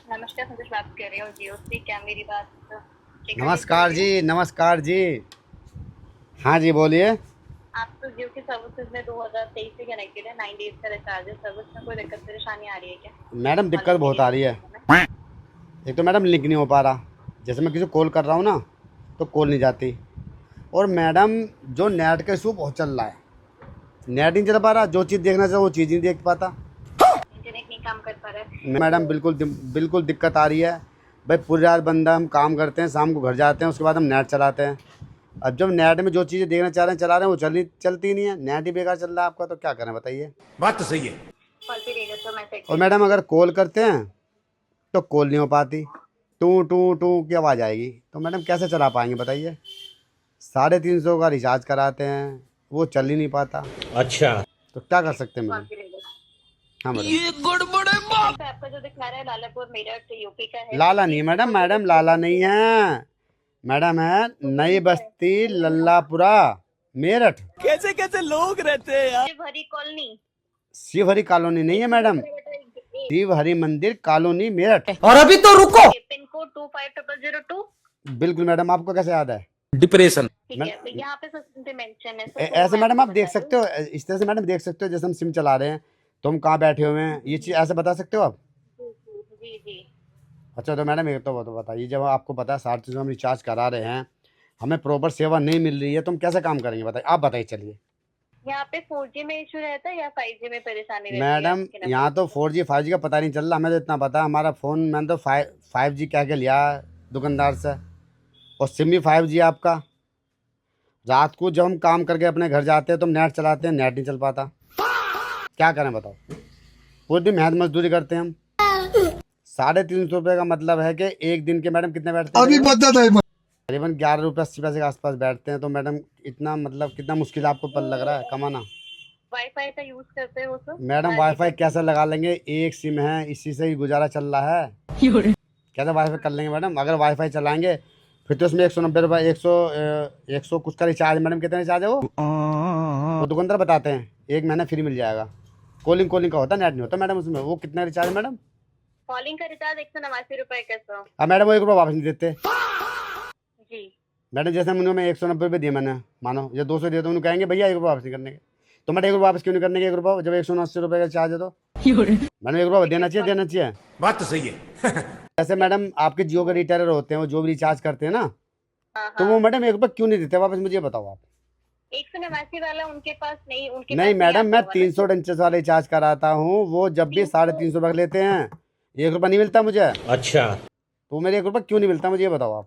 नमस्कार, संतोष बात कर रही हूँ जियो से। क्या मेरी बात शेखर जी से हो नमस्कार रही जी, है? नमस्कार जी। हाँ जी, बोलिए। आप तो जियो की सर्विसेज में 2023 से कनेक्टेड है। 9 डेज का रिचार्ज है। सर्विस में कोई दिक्कत परेशानी आ रही है क्या? मैडम दिक्कत कॉलिंग के बहुत लिए आ यूज रही है। करने में? एक तो मैडम लिंक नहीं हो पा रहा। जैसे मैं किसी को कॉल कर रहा हूँ ना, तो कॉल नहीं जाती। और मैडम जो नेट का इशू बहुत चल रहा है, नेट नहीं चल पा रहा। जो चीज़ देखना चाहिए वो चीज़ नहीं देख पाता। इंटरनेट नहीं काम कर पा रहा है मैडम तो बिल्कुल दिक्कत आ रही है। भाई पूरी रात बंदा हम काम करते हैं, शाम को घर जाते हैं, उसके बाद हम नेट चलाते हैं। अब जब नेट में जो चीज़ें देखना चाह रहे हैं चला रहे हैं, वो चलती ही नहीं है। नेट ही बेकार चल रहा है आपका, तो क्या करें बताइए। बात तो सही है। कॉल पे रहेगा तो मैसेज और भी मैडम अगर कॉल करते हैं तो कॉल नहीं हो पाती। टू टू टू की आवाज़ आएगी, तो मैडम कैसे चला पाएंगे बताइए। 350 का रिचार्ज कराते हैं, वो चल ही नहीं पाता। अच्छा। तो क्या कर सकते हैं कॉल मैडम। पे रहेगा। हाँ मैडम। स्क्रीन पे आपका जो दिखा रहा है लालापुर मेरठ यूपी का है, लाला नहीं सिटी है मैडम, और मैडम लाला नहीं है। मैडम है नई बस्ती लल्लापुरा मेरठ। कैसे कैसे लोग रहते हैं यार। शिवहरी कॉलोनी शिवहरी कॉलोनी नहीं है मैडम, 117/8। शिवहरी मंदिर कॉलोनी मेरठ। और अभी तो रुको। Pin code 25002। बिल्कुल मैडम, आपको कैसे याद है। डिप्रेशन। ठीक है, तो मैडम यहाँ पे सिस्टम पे मेंशन है सर, तो ऐसे मैं मैडम आपको आप बता देख रही सकते हूँ। हो, इस तरह से मैडम देख सकते हो जैसे हम सिम चला रहे हैं तो हम कहाँ बैठे हुए हैं, ये चीज़ ऐसे बता सकते हो आप। जी जी। अच्छा तो मैडम एक तो बताइए, जब आपको पता है 350 हम रिचार्ज करा रहे हैं, हमें प्रॉपर सेवा नहीं मिल रही है, तो हम कैसे काम करेंगे बताइए, आप बताइए चलिए। यहाँ पे 4G में इशू रहता है या 5G में परेशानी रहती है मैडम आपके नंबर यहाँ तो पे? 4G 5G का पता नहीं चल रहा, हमें तो इतना पता है हमारा फ़ोन मैंने तो 5G कह के लिया दुकानदार से, और सिम भी 5G आपका। रात को जब हम काम करके अपने घर जाते हैं तो हम नेट चलाते हैं, नेट नहीं चल पाता। क्या करें बताओ। पूरे दिन मेहनत मजदूरी करते हैं हम। 350 रुपये का मतलब है कि एक दिन के मैडम कितने बैठते हैं अभी करीबन मदद है। 11 रुपये 80 पैसे के आसपास बैठते हैं। तो मैडम इतना मतलब कितना मुश्किल आपको पल लग रहा है कमाना। वाईफाई का यूज करते हो तो मैडम वाईफाई कैसे लगा लेंगे, एक सिम है, इसी से ही गुजारा चल रहा है। कैसे वाईफाई कर लेंगे मैडम। अगर वाईफाई चलाएंगे फिर तो उसमें 190 रुपये 100 कुछ का रिचार्ज। मैडम कितने रिचार्ज है वो दुकानदार बताते हैं, एक महीना फ्री मिल जाएगा। कॉलिंग का होता है, नेट नहीं होता मैडम उसमें। वो कितना रिचार्ज है मैडम। कॉलिंग का रिचार्ज 189 रुपए का 100। अब मैडम वो 1 रुपये वापस नहीं देते। जी। मैडम जैसे उन्होंने 190 रुपये दिए, मैंने मानो या 200 दिए, तो उन्होंने कहेंगे भैया 1 रुपये वापस नहीं करने के। तो मैडम 1 रुपये वापस क्यों नहीं करने के, 1 रुपये जब 180 रुपये का चार्ज है तो मैडम 1 रुपये देना चाहिए। बात तो सही है। जैसे मैडम आपके जियो के रिटेलर होते हैं, वो जो भी रिचार्ज करते हैं ना, हाँ तो वो हाँ। मैडम 1 रुपये क्यों नहीं देते वापस, मुझे बताओ आप। 189 वाला उनके पास नहीं, उनके नहीं पास नहीं मैडम, आता मैं होगा ना। 349 वाला रिचार्ज कराता हूँ, वो जब भी 350 रुपये लेते हैं, 1 रुपये नहीं मिलता मुझे। अच्छा। तो मेरे 1 रुपये क्यों नहीं मिलता मुझे ये बताओ आप।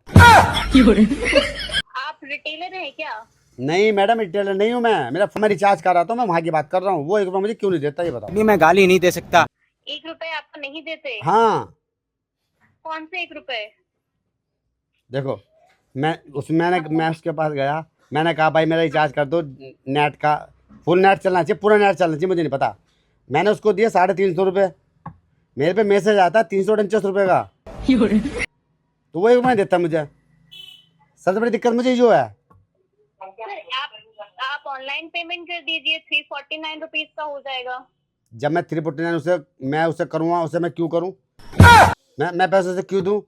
आप रिटेलर हैं क्या? नहीं मैडम रिटेलर नहीं हूँ मैं रिचार्ज कराता हूँ, मैं वहाँ की बात कर रहा हूँ। वो 1 रुपये मुझे क्यों नहीं देता ये बताओ। अभी मैं गाली नहीं दे सकता। 1 रुपए आपको नहीं देते? हाँ कौन से 1 रुपए? देखो, मैं उसके पास गया, मैंने कहा भाई मेरा रिचार्ज कर दो, नेट का फुल नेट चलना चाहिए, पूरा नेट चलना चाहिए, मुझे नहीं पता। मैंने उसको दिया 350 रुपये। मेरे पे मैसेज आता है 349 रुपये का, तो वो 1 रुपये देता मुझे। सबसे बड़ी दिक्कत मुझे जो है, आप ऑनलाइन पेमेंट कर दीजिए, 349 रुपीज का हो जाएगा। जब मैं 349 मैं उसे करूँगा, उसे मैं क्यों करूँ। मैं पैसे उसे क्यों दूँ।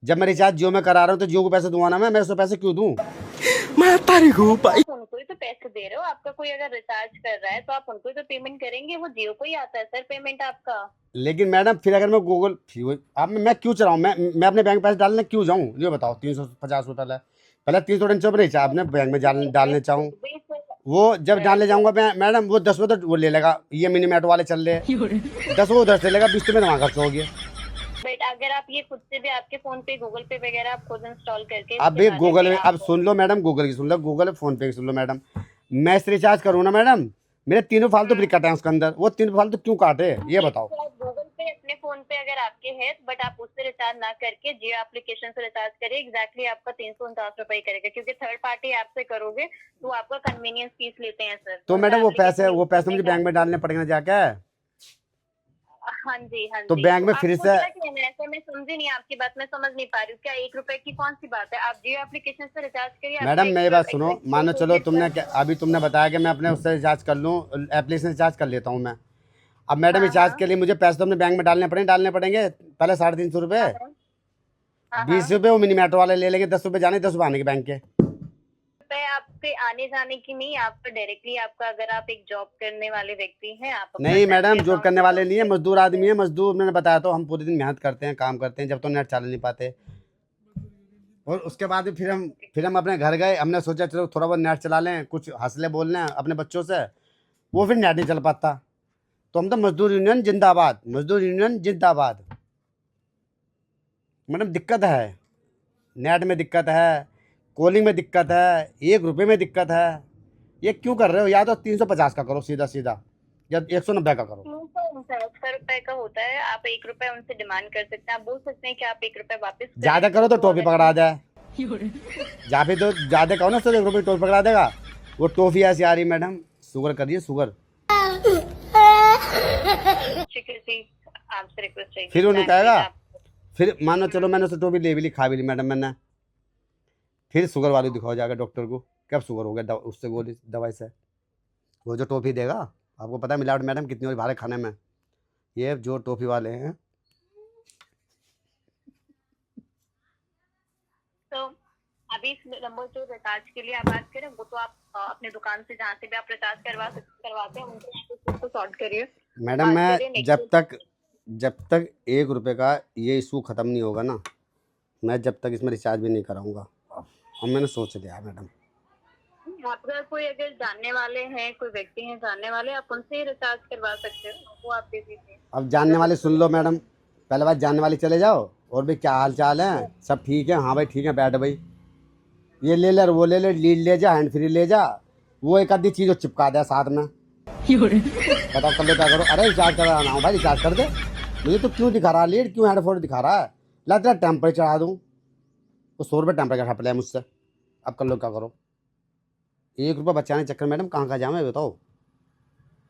जब मैं रिचार्ज जियो में करा रहा हूँ तो जियो को पैसे दूंगा ना, मैं उसे पैसे क्यों दूँ। मैं तारीख हूँ भाई। आप उनको ही तो पैसे दे रहे हो। आपका कोई अगर रिचार्ज कर रहा है तो आप उनको ही तो पेमेंट करेंगे। वो जियो को ही आता है सर पेमेंट आपका। लेकिन मैडम फिर अगर मैं गूगल आप मैं क्यों चलाऊँ, मैं अपने बैंक पैसे डालने क्यों जाऊँ ये बताओ। 350 रुपये पहले 349 रिचार्ज अपने बैंक में डालने चाहूँ, वो जब डालने जाऊँगा मैं मैडम, वो 10 रुपये तो वो ले लेगा, ये मिनीमेट वाले चल रहे 10 वो उधर से लेगा, 20 रुपये वहाँ खर्च हो गया। बट अगर आप ये खुद से भी आपके फोन पे गूगल पे वगैरह आप खुद इंस्टॉल करके अब भी चला गूगल लेते में, हैं अब आप। सुन लो मैडम, गूगल की सुन लो, गूगल फोन पे की सुन लो मैडम। मैं इस रिचार्ज करूँ ना मैडम, मेरे 3 फालतू बिल कटे हैं उसके अंदर, वो 3 फालतू क्यों काटे ये बताओ। तो आप गूगल पे अपने फोन पे अगर आपके है, बट आप उससे रिचार्ज ना करके जियो एप्लीकेशन से रिचार्ज करिए। एग्जैक्टली आपका 349 रुपए करेगा, क्योंकि थर्ड पार्टी ऐप से करोगे तो आपका कन्वीनियंस फीस लेते हैं सर। तो मैडम वो पैसे मुझे बैंक में। में डालने पड़ेंगे जाके। हाँ जी हाँ तो जी। बैंक में फिर आपको से क्या कहना है सर? मैं समझी नहीं आपकी बात, मैं समझ नहीं पा रही हूँ। क्या 1 रुपए की कौन सी बात है? आप जियो एप्लीकेशन से रिचार्ज करिए। मैडम मेरी बात सुनो, मानो चलो अभी तुमने बताया कि मैं अपने उससे रिचार्ज कर लूँ, एप्लीकेशन रिचार्ज कर लेता हूँ मैं। अब मैडम हाँ, रिचार्ज हाँ। के लिए मुझे पैसे तो अपने बैंक में डालने पड़ेंगे। पहले 350 रुपये, हाँ, 20 रुपये वो मिनी मेट्रो वाले ले लेंगे, 10 रुपये जाने 10 रुपये आने के बैंक के। रुपए आपके आने जाने की नहीं, आपका डायरेक्टली आपका, अगर आप एक जॉब करने वाले व्यक्ति हैं, आप अपना नहीं मैडम, salary जॉब account करने से वाले job नहीं है, करते मजदूर आदमी है। मजदूर मैंने बताया तो, हम पूरे दिन मेहनत करते हैं, काम करते हैं, जब तो नेट चला नहीं पाते। और उसके बाद भी फिर हम अपने घर गए, हमने सोचा चलो थोड़ा बहुत नेट चला लें, कुछ हंसले बोल लें अपने बच्चों से, वो फिर नेट नहीं चल पाता। तो हम तो मजदूर यूनियन जिंदाबाद, मजदूर यूनियन जिंदाबाद। मैडम दिक्कत है, नेट में दिक्कत है, कॉलिंग में दिक्कत है, 1 रुपये में दिक्कत है। ये क्यों कर रहे हो? या तो 350 का करो सीधा सीधा, या 190 का करो। 369 रुपए का होता है। आप 1 रुपए उनसे डिमांड कर सकते हैं, आप बोल सकते हैं कि आप 1 रुपए वापस करें। ज़्यादा करो तो टॉफी पकड़ा जाए, जहाँ तो ज़्यादा कहो ना तो 1 रुपये टॉफी पकड़ा देगा। वो टॉफी ऐसी आ रही मैडम, शुगर करिए शुगर। आपसे रिक्वेस्ट चाहिए। फिर उन्हें कहेगा, फिर मानो चलो मैंने उसे टॉफी ले भी ली, खा भी ली मैडम मैंने, फिर शुगर वाली दिखाओ जाकर डॉक्टर को, कब शुगर हो गया उससे गोली दवाई से। वो जो टॉफी देगा, आपको पता है मिलावट मैडम कितनी हो रही बाहर खाने में। ये जो टॉफी वाले हैं, तो अभी इस नंबर जो रिचार्ज के लिए आप बात करें, वो तो आप अपने दुकान से जहाँ से भी आप रिचार्ज करवाते हैं उनको सॉर्ट करिए। मैडम मैं जब तक 1 रुपये का ये इशू ख़त्म नहीं होगा ना, मैं जब तक इसमें रिचार्ज भी नहीं कराऊंगा। अब मैंने सोच लिया है मैडम। आपका कोई अगर जानने वाले हैं, कोई व्यक्ति हैं जानने वाले, आप उनसे रिचार्ज करवा सकते हो, वो आप दे दीजिए। अब जानने वाले सुन लो मैडम, पहले बात जानने वाले चले जाओ, और भाई क्या हाल चाल है, सब ठीक है? हाँ भाई ठीक है, बैठ भाई, ये ले ले वो ले ले, लीड ले जा, हैंड फ्री ले जा, वो एक आधी चीज़ चिपका दे साथ में। बताओ कर लो क्या करो? अरे रिचार्ज कराना हो भाई, रिचार्ज कर दे। मुझे तो क्यों दिखा रहा है लीड, क्यों हेडफोन दिखा रहा है? ला तेरा टेम्पर चढ़ा दूँ, वो 100 रुपये टेम्पर का ठप लिया मुझसे। अब कर लो क्या करो? 1 रुपये बचाने चक्कर मैडम कहाँ का जाऊँ मैं, बताओ।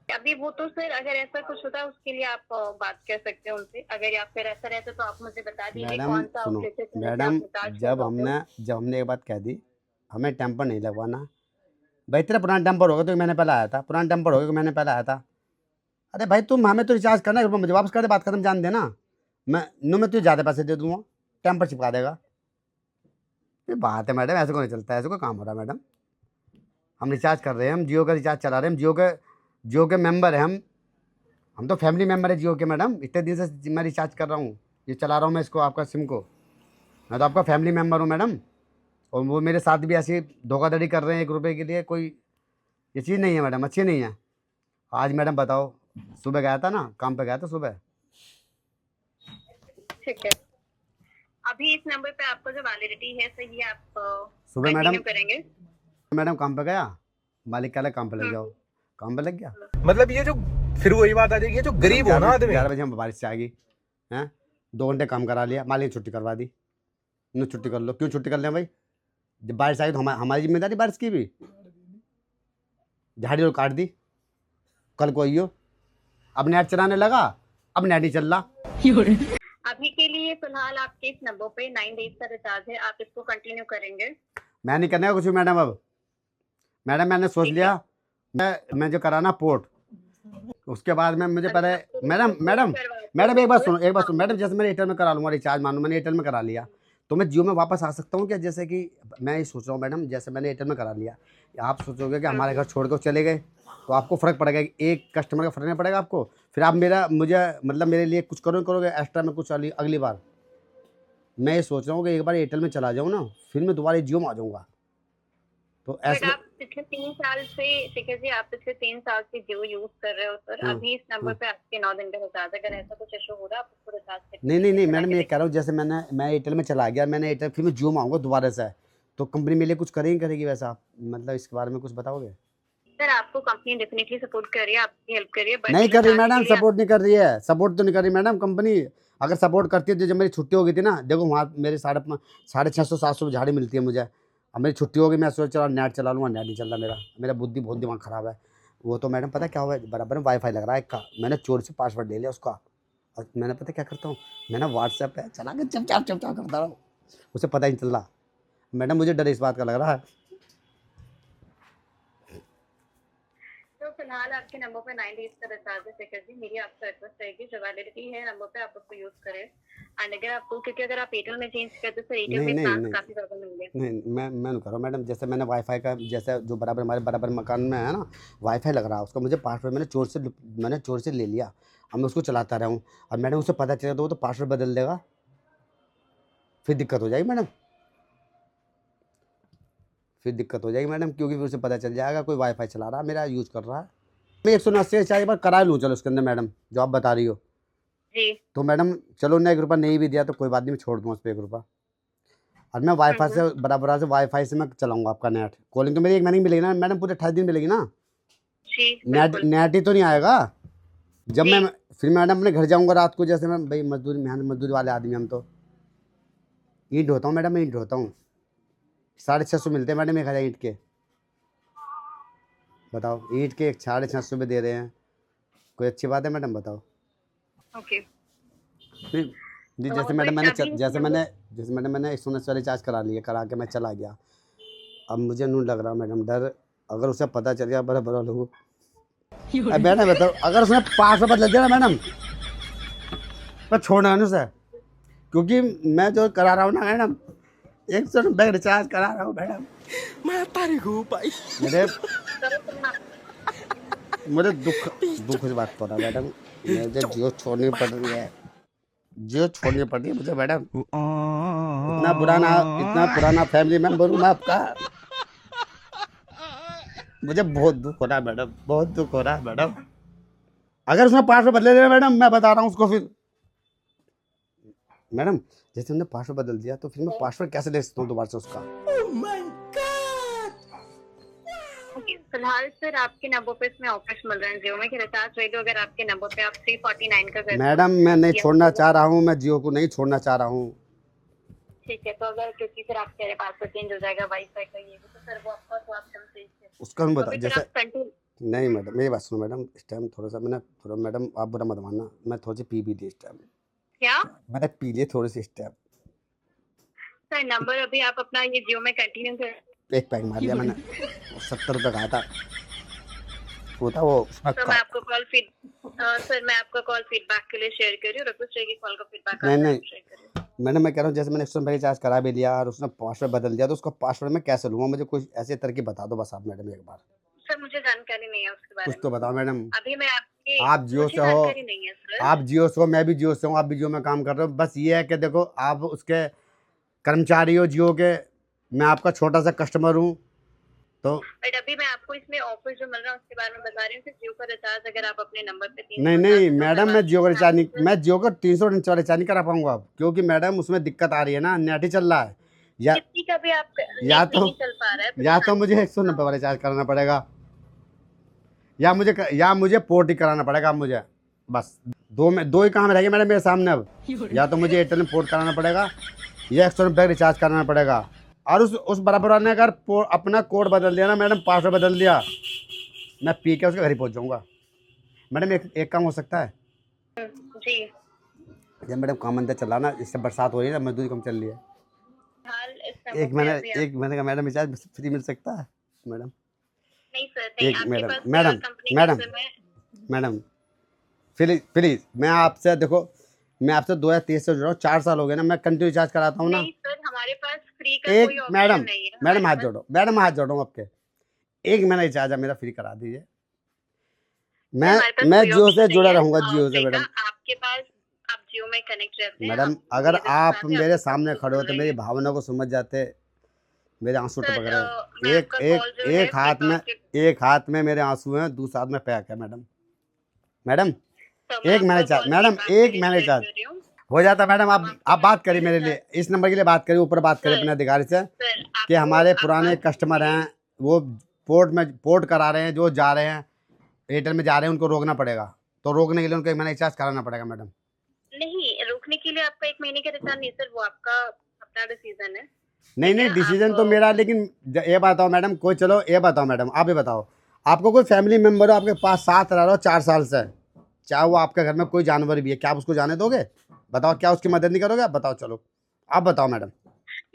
अभी वो तो सर, अगर ऐसा कुछ होता है उसके लिए आप बात कर सकते हैं उनसे। अगर या फिर ऐसा रहता तो आप मुझे बता दीजिए मैडम कौन सा सुनो outlet से मैडम, आप रिचार्ज जब हमने एक बात कह दी, हमें टेम्पर नहीं लगवाना भाई। तेरा पुराना टेम्पर होगा तो मैंने पहले आया था, पुराना टेम्पर होगा तो मैंने पहले आया था। अरे भाई तुम हमें तो रिचार्ज करना है, मुझे वापस कर दे, बात खत्म, जान देना। मैं तुझे ज़्यादा पैसे दे दूँगा, टेम्पर चिपका देगा। ये बात है मैडम, ऐसे को नहीं चलता है, ऐसे को काम हो रहा है मैडम। हम रिचार्ज कर रहे हैं, हम जियो का रिचार्ज चला रहे हैं, हम जियो के मेंबर हैं हम तो फैमिली मेंबर है जियो के मैडम। इतने दिन से मैं रिचार्ज कर रहा हूँ, ये चला रहा हूँ मैं इसको, आपका सिम को। मैं तो आपका फैमिली मेंबर हूँ मैडम। और वो मेरे साथ भी ऐसी धोखाधड़ी कर रहे हैं 1 रुपये के लिए, कोई ये चीज़ नहीं है मैडम, अच्छी नहीं है। आज मैडम बताओ, सुबह गया था ना, काम पे गया था सुबह। ठीक है, अभी इस नंबर पे आपको जो वैलिडिटी है सही है, आप सुबह मैडम करेंगे। मैडम काम पे गया, मालिक कह रहा काम पे लग जाओ, काम पे लग गया। मतलब ये जो फिर वही बात आ जाएगी, जो गरीब हो ना आदमी। 11 बजे हम बारिश से आ गई हैं, 2 घंटे काम करा लिया, मालिक ने छुट्टी करवा दी। छुट्टी कर लो, क्यों छुट्टी कर लें भाई? जब बारिश आई तो हमारी जिम्मेदारी बारिश की भी, झाड़ी और काट दी। कल को आइयो, अब नेट चलाने लगा, अब नेट ही चल रहा। अभी के लिए फिलहाल आपके इस नंबर पे 9 डेज का रिचार्ज है, आप इसको कंटिन्यू करेंगे? मैं नहीं करने का कुछ भी मैडम। अब मैडम मैंने सोच लिया, मैं जो कराना पोर्ट, उसके बाद में मुझे पहले मैडम एक बात सुनो मैडम, जैसे मैंने एयरटेल में करा लूँगा रिचार्ज, मानो मैंने एयरटेल में करा लिया, तो मैं जियो में वापस आ सकता हूँ क्या? जैसे कि मैं ये सोच रहा हूँ मैडम, जैसे मैंने एयरटेल में करा लिया, आप सोचोगे कि हमारे घर छोड़ कर चले गए तो आपको फ़र्क पड़ेगा, एक कस्टमर का फ़र्क नहीं पड़ेगा आपको। फिर आप मुझे मतलब मेरे लिए कुछ करोगे एक्स्ट्रा में कुछ अगली बार। मैं ये सोच रहा हूँ कि एक बार एयरटेल में चला जाऊँ ना, फिर मैं दोबारा जियो में आ जाऊँगा। तो ऐसे आप पिछले 3 साल से, ठीक है जी, आप पिछले 3 साल से जियो यूज कर रहे हो सर। अभी इस नंबर पे आपके 9 दिन का रिचार्ज, अगर ऐसा कुछ इशू हो रहा है आप उसको रिचार्ज करिए। नहीं मैडम, ये कह रहा हूँ जैसे मैं एयरटेल में चला गया, मैंने एयरटेल, फिर मैं जियो में आऊँगा दोबारा से, तो कंपनी मेरे लिए कुछ करेगी वैसा? मतलब इसके बारे में कुछ बताओगे? सर आपको कंपनी डेफिनेटली सपोर्ट कर रही है, आपकी हेल्प कर रही है, नहीं कर रही मैडम, सपोर्ट नहीं कर रही है, सपोर्ट तो नहीं कर रही मैडम कंपनी। अगर सपोर्ट करती है तो जब मेरी छुट्टी होगी थी ना, देखो वहाँ मेरे 650-700 झाड़ी मिलती है मुझे। अब मेरी छुट्टी होगी, मैं सोच चला नेट चला लूँगा, नेट नहीं चल रहा मेरा बुद्धि बहुत दिमाग ख़राब है। वो तो मैडम पता क्या हुआ है, बराबर में वाईफाई लग रहा है एक का, मैंने चोरी से पासवर्ड ले लिया उसका, और मैंने पता क्या करता हूँ, मैंने व्हाट्सएप पे चला के चपचाप करता रहा हूँ, उसे पता ही नहीं चल रहा। मैडम मुझे डर इस बात का लग रहा है। तो फिलहाल आपके नंबर पे 9 डेज का रिचार्ज है शेखर जी। मेरी आपको रिक्वेस्ट रहेगी, जो वैलिडिटी है नंबर पे आप उसको यूज करें। एंड अगर आपको, क्योंकि अगर आप एयरटेल में चेंज करते तो एयरटेल नहीं में नहीं प्लान नहीं काफी ज्यादा मिलेंगे। नहीं, मैं नहीं कर रहा हूँ मैडम। जैसे मैंने वाईफाई का, जैसे जो बराबर हमारे बराबर मकान में है ना वाईफाई लग रहा है, उसका मुझे पासवर्ड मैंने चोर से ले लिया। अब मैं उसको चलाता रहा हूँ, और मैडम उसे पता चला तो वो तो पासवर्ड बदल देगा, फिर दिक्कत हो जाएगी मैडम। क्योंकि फिर उसे पता चल जाएगा कोई वाईफाई चला रहा है मेरा, यूज़ कर रहा है। मैं 180 रिचार्ज एक बार करा लूँ चलो उसके अंदर मैडम, जो आप बता रही हो। जी तो मैडम चलो उन्हें 1 रुपया नहीं भी दिया तो कोई बात नहीं, मैं छोड़ दूँगा उस पर 1 रुपया। और मैं वाईफाई से बराबर से वाईफाई से मैं चलाऊंगा आपका नेट। कॉलिंग तो मेरी 1 महीने की मिलेगी ना मैडम, पूरे 28 दिन मिलेगी ना। जी नेट ही तो नहीं आएगा जब जी। मैं फिर मैडम अपने घर जाऊंगा रात को। जैसे मैं भाई मजदूरी वाले आदमी हम तो ईंट ढोता हूँ मैडम, मैं ईंट ढोता हूँ। 650 मिलते हैं मैडम 1000 ईंट के। बताओ, ईंट के 650 रुपये दे रहे हैं, कोई अच्छी बात है मैडम? बताओ। ओके। फिर जी जैसे मैडम मैंने 180 वाली चार्ज करा के मैं चला गया। अब मुझे नहीं लग रहा मैडम डर, अगर उसे पता चल गया बड़ा लोगों। अब मैडम बताओ, अगर उसने 5 रुपये लग गया ना मैडम, मैं छोड़ना है उसे। क्योंकि मैं जो करा रहा हूँ ना मैडम, 100 रुपये रिचार्ज करा रहा हूँ मैडम। मुझे दुख इस बात पर है मैडम, मुझे जियो छोड़नी पड़ रही है मुझे मैडम। इतना पुराना फैमिली मेंबर हूँ मैं आपका। मुझे बहुत दुख हो रहा है मैडम, अगर उसने 5 रुपये बदले दिए मैडम, मैं बता रहा हूँ उसको। फिर मैडम जैसे हमने पासवर्ड बदल दिया तो फिर मैं पासवर्ड कैसे ले सकता हूँ दोबारा से उसका? फिलहाल सर आपके नंबर पे इसमें ऑफर्स मिल रहे हैं जियो में कि रिचार्ज वैल्यू अगर आपके नंबर पे आप 349 का करते मैडम मैं नहीं छोड़ना चाह रहा हूँ, मैं जियो को नहीं छोड़ना चाह रहा हूँ। ठीक है, तो अगर क्योंकि फिर आप कह रहे पासवर्ड चेंज हो जाएगा वाईफाई का, ये भी तो सर वो आपका तो आप चेंज उसका हम बता जैसे कंटिन्यू। नहीं मैडम मेरी बात सुनो मैडम, इस टाइम मैडम आप बुरा मत मानना, मैं थोड़ी सी पी भी ली इस टाइम। क्या मैंने पी लिए थोड़ी सी इस टाइम। सर नंबर अभी आप अपना ये जियो में कंटिन्यू कर। एक पैक मार लिया मैंने, 70 रुपये का था वो था वो उसमें। सर मैं आपको कॉल फीडबैक के लिए शेयर कर रही हूँ, रिक्वेस्ट रहेगी कॉल का फीडबैक नहीं मैडम मैं कह रहा हूँ जैसे मैंने 100 रुपये रिचार्ज करा भी लिया और उसने पासवर्ड बदल दिया, तो उसका पासवर्ड मैं कैसे लूँगा? मुझे कुछ ऐसे तरकीब बता दो बस आप मैडम एक बार। सर मुझे जानकारी नहीं है उसके बारे कुछ में, तो बताओ मैडम। अभी मैं आपके आप जियो से हो, जानकारी नहीं है सर। आप जियो से हो, मैं भी जियो से हूँ, आप भी जियो में काम कर रहे हो। बस ये है कि देखो आप उसके कर्मचारी हो जियो के, मैं आपका छोटा सा कस्टमर हूँ। तो बट अभी मैं आपको इसमें ऑफर जो मिल रहा है उसके बारे में बता रही हूँ कि जियो का रिचार्ज अगर आप अपने नंबर पे नहीं मैडम मैं जियो का रिचार्ज नहीं, मैं जियो का 349 रिचार्ज नहीं करा पाऊंगा अब, क्योंकि मैडम उसमें दिक्कत आ रही है ना, नेट ही चल रहा है। कितनी का भी आप या तो नहीं चल पा रहा है, या तो मुझे 190 वाला रिचार्ज कराना पड़ेगा, या मुझे पोर्ट ही कराना पड़ेगा। मुझे बस दो ही काम रहेंगे मैडम मेरे सामने अब, या तो मुझे एयरटेल में पोर्ट कराना पड़ेगा या 100 रुपये रिचार्ज कराना पड़ेगा। और उस बराबर वाले ने अगर अपना कोड बदल दिया ना मैडम, पासवर्ड बदल दिया, मैं पी के उसके घर ही पहुंच जाऊंगा मैडम। एक काम हो सकता है जी जब मैडम काम अंदर चल रहा ना, इससे बरसात हो रही है ना, मजदूरी कम चल रही है, हाल इस एक महीने का मैडम रिचार्ज फ्री मिल सकता है मैडम? नहीं सर नहीं, आपके पास मैडम प्लीज मैं आपसे देखो, मैं आपसे 2023 से जुड़ रहा हूँ, 4 साल हो गए ना, मैं कंटिन्यू रिचार्ज कराता हूँ ना। नहीं सर हमारे पास फ्री का कोई ऑप्शन नहीं है। मैडम हाथ जोड़ो आपके, 1 महीना रिचार्ज मेरा फ्री करा दीजिए। मैं जियो से जुड़ा रहूंगा, जियो से मैडम। आपके पास आप जियो में कनेक्ट रहते हैं मैडम अगर आप मेरे सामने खड़े हो तो मेरी भावना को समझ जाते, मेरे आंसू टपक रहे हैं। एक हाथ में मेरे आंसू हैं, दूसरे हाथ में पैक है मैडम। एक महीने चार्ज हो जाता मैडम। आप बात करिए मेरे लिए, इस नंबर के लिए बात करिए, ऊपर बात करिए अपने अधिकारी से कि हमारे पुराने कस्टमर हैं, वो पोर्ट करा रहे हैं, जो जा रहे हैं एयरटेल में जा रहे हैं, उनको रोकना पड़ेगा। तो रोकने के लिए उनको 1 महीना रिचार्ज कराना पड़ेगा मैडम। नहीं रोकने के लिए आपका 1 महीने का रिचार्ज नहीं सर, वो आपका अपना डिसीजन है। नहीं डिसीजन तो मेरा, लेकिन ये बताओ मैडम, कोई चलो ये बताओ मैडम, आप ये बताओ, आपको कोई फैमिली मेम्बर हो आपके पास, साथ रह रहा हो 4 साल से, चाहे वो आपके घर में कोई जानवर भी है, क्या आप उसको जाने दोगे? बताओ, क्या उसकी मदद नहीं करोगे आप? बताओ, चलो आप बताओ मैडम।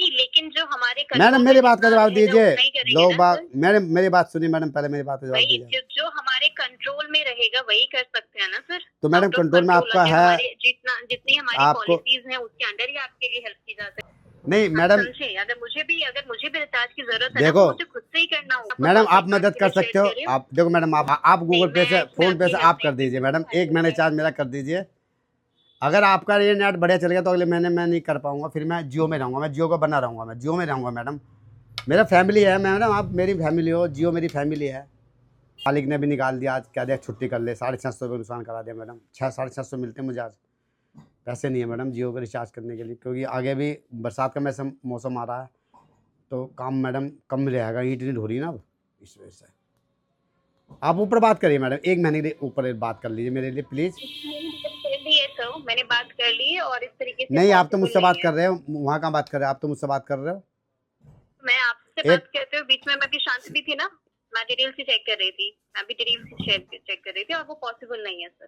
लेकिन जो हमारे मैडम मेरी बात का जवाब दीजिए। लोग बात मेरी बात सुनिए मैडम, पहले मेरी बात का जवाब दीजिए। जो हमारे कंट्रोल में रहेगा वही कर सकते हैं ना सर। तो मैडम Out of कंट्रोल में control आपका अगर है, हमारे जितनी हमारी आपको पॉलिसीज हैं उसके अंडर ही आपके लिए हेल्प की जा सकती है। नहीं आप मैडम, समझे, अगर मुझे भी रिचार्ज की जरूरत है ना, देखो वो मुझे खुद से ही करना होगा। मैडम आप आपको मदद कर के लिए सकते हो, शेयर कर रही हूँ। आप देखो मैडम, आप नहीं, गूगल पे से, मैं फोन पे आपकी से हेल्प आप कर नहीं दीजिए कर मैडम, सकती। एक महीने चार्ज मेरा कर दीजिए। अगर आपका ये नेट बढ़िया चलेगा तो अगले महीने मैं नहीं कर पाऊंगा, फिर मैं जियो में रहूँगा, मैं जियो का बना रहूँगा, मैं जियो में रहूँगा मैडम। मेरा फैमिली है मैडम, आप मेरी फैमिली हो, जियो मेरी फैमिली है। मालिक ने भी निकाल दिया आज, क्या दिया, छुट्टी कर ले, 650 रुपये नुकसान करा दिया मैडम। 600-650 मिलते हैं मुझे आज, पैसे नहीं है मैडम जियो पे रिचार्ज करने के लिए, क्योंकि आगे भी बरसात का मौसम आ रहा है, तो काम मैडम कम रहेगा, ईंट नहीं हो रही ना अब, इस वजह से। आप ऊपर बात करिए मैडम, एक महीने के ऊपर बात कर लीजिए मेरे लिए प्लीज़। सर मैंने बात कर ली है और इस तरीके से नहीं आप तो possible मुझसे नहीं बात है। कर रहे हो, वहाँ कहाँ बात कर रहे हो, आप तो मुझसे बात कर रहे हो। मैं आपसे एक बात करते हुए बीच में मैं भी शांत भी थी ना, मैं डिटेल्स ही चेक कर रही थी, मैं भी डिटेल्स चेक कर रही थी और वो पॉसिबल नहीं है सर।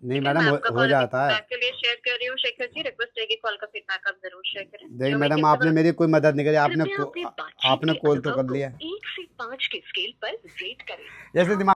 नहीं ठीक है, मैडम मैं आपका हो कॉल जाता है। बैक के लिए शेयर कर रही हूँ। शेखर जी रिक्वेस्ट रहेगी कॉल का फीडबैक आप जरूर शेयर करें। देखिए जो मैं मैडम किसी आपने को- मेरी कोई मदद नहीं करी, कृपया अपनी बातचीत आपने के कॉल तो अनुभव कर को लिया 1 से 5 के स्केल पर रेट करें। जैसे दिमाग